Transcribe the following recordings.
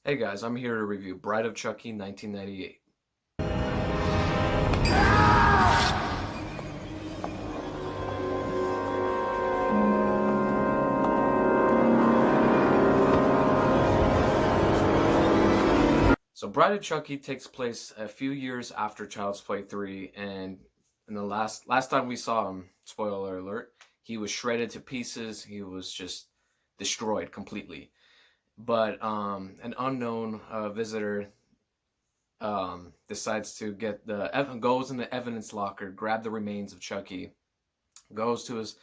Hey guys, I'm here to review Bride of Chucky 1998. So Bride of Chucky takes place a few years after Child's Play 3, and in the last time we saw him, spoiler alert, he was shredded to pieces. He was just destroyed completely. But an unknown visitor decides to goes in the evidence locker, grab the remains of Chucky, goes to his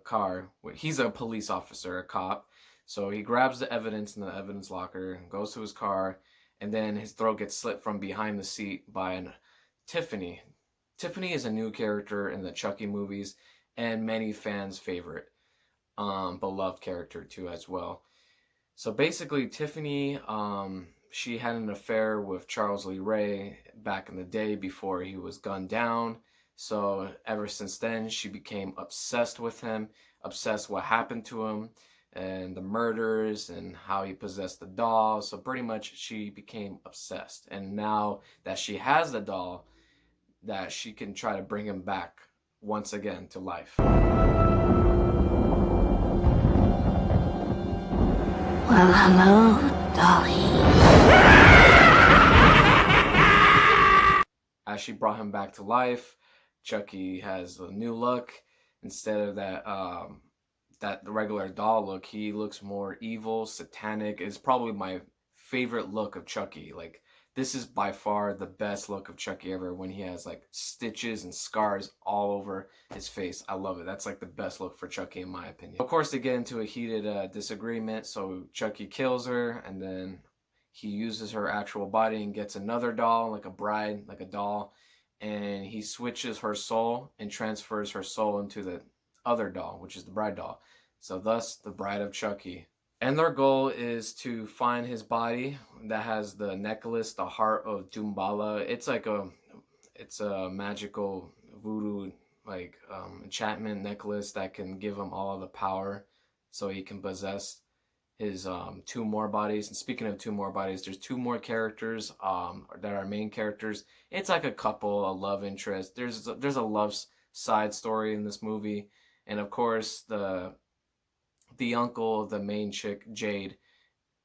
car. He's a police officer, a cop, so he grabs the evidence in the evidence locker, goes to his car, and then his throat gets slit from behind the seat by Tiffany. Tiffany is a new character in the Chucky movies and many fans' favorite, beloved character too as well. So basically, Tiffany, she had an affair with Charles Lee Ray back in the day before he was gunned down. So ever since then, she became obsessed with him, obsessed what happened to him, and the murders and how he possessed the doll. So pretty much she became obsessed. And now that she has the doll, that she can try to bring him back once again to life. Well, hello, Dolly. As she brought him back to life, Chucky has a new look. Instead of that regular doll look, he looks more evil, satanic. It's probably my favorite look of Chucky. Like, this is by far the best look of Chucky ever, when he has like stitches and scars all over his face. I love it. That's like the best look for Chucky in my opinion. Of course, they get into a heated disagreement, so Chucky kills her, and then he uses her actual body and gets another doll, like a bride, like a doll, and he switches her soul and transfers her soul into the other doll, which is the bride doll. So thus, the Bride of Chucky. And their goal is to find his body that has the necklace, the heart of Dumbala. It's a magical voodoo enchantment necklace that can give him all the power, so he can possess his two more bodies. And speaking of two more bodies, there's two more characters that are main characters. It's like a couple, a love interest. There's a love side story in this movie, and of course the uncle of the main chick, Jade,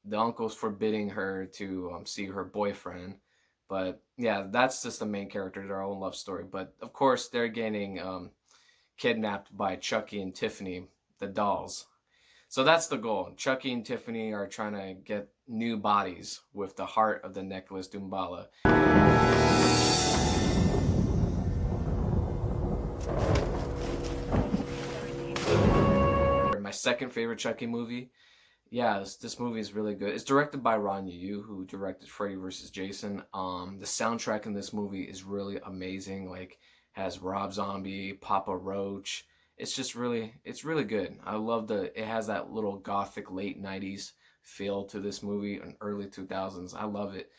the uncle's forbidding her to see her boyfriend. But yeah, that's just the main character, their own love story. But of course, they're getting kidnapped by Chucky and Tiffany, the dolls. So that's the goal. Chucky and Tiffany are trying to get new bodies with the heart of the necklace Dumbala. My second favorite Chucky movie. Yeah, this movie is really good. It's directed by Ron Yu, who directed Freddy vs. Jason. The soundtrack in this movie is really amazing. Like, has Rob Zombie, Papa Roach. It's really good. I love it has that little gothic late 90s feel to this movie and early 2000s. I love it.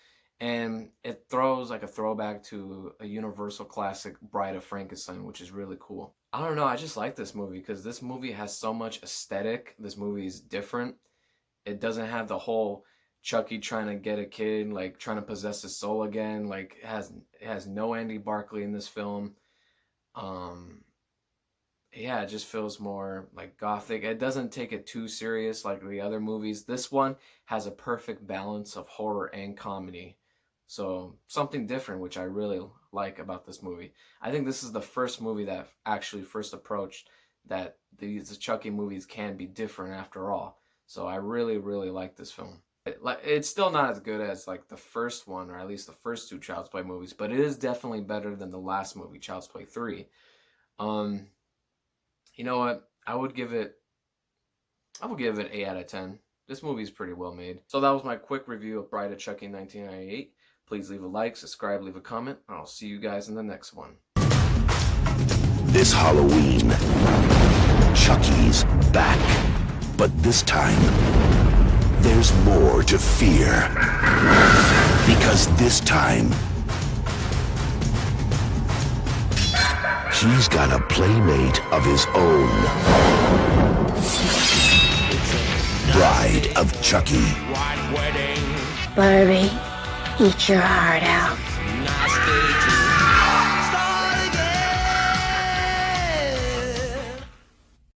And it throws like a throwback to a Universal classic, Bride of Frankenstein, which is really cool. I don't know, I just like this movie because this movie has so much aesthetic. This movie is different. It doesn't have the whole Chucky trying to get a kid, like trying to possess his soul again. Like, it has no Andy Barclay in this film. Yeah, it just feels more like gothic. It doesn't take it too serious like the other movies. This one has a perfect balance of horror and comedy. So something different, which I really like about this movie. I think this is the first movie that actually first approached that these Chucky movies can be different after all. So I really, really like this film. It's still not as good as like the first one, or at least the first two Child's Play movies, but it is definitely better than the last movie, Child's Play 3. You know what? I would give it 8 out of 10. This movie is pretty well made. So that was my quick review of Bride of Chucky 1998. Please leave a like, subscribe, leave a comment, and I'll see you guys in the next one. This Halloween, Chucky's back. But this time, there's more to fear. Because this time, he's got a playmate of his own. Bride of Chucky. White wedding. Barbie, eat your heart out.